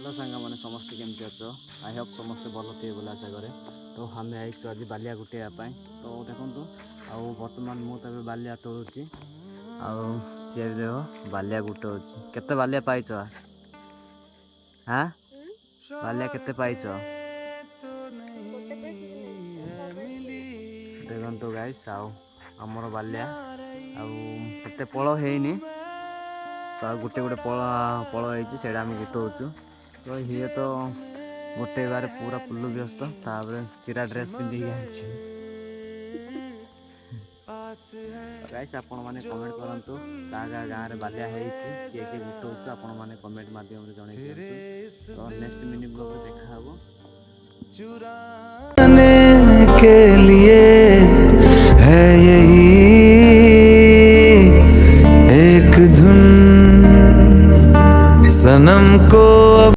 Hello सांग मैंने समस्ते केमती अच्छ आई होप समस्ते भल थे बोले आशा करे। तो आम आई आज बालिया गुटेवाई तो देखूँ आउ बर्तमान मुझे बालिया तोड़ुची सी देव बालिया गुटे केते बालिया पाइच हाँ बालिया केते पाइच देखो गाइस आमर बालिया आते पल है तो गोटे गोटे पल होती गुटाऊँ तो ये तो गोटे बार पूरा फुल व्यस्त चिरा ड्रेस पिंधि गाइस आपण मैंने कमेंट करूँ क्या गाँव में बालिया किए किए गुटाऊँ आपण मैंने कमेंट मध्यम जन तो नेक्स्ट मिनी ब्लॉग में देखा चुराने के लिए है यही एक धुन सनम को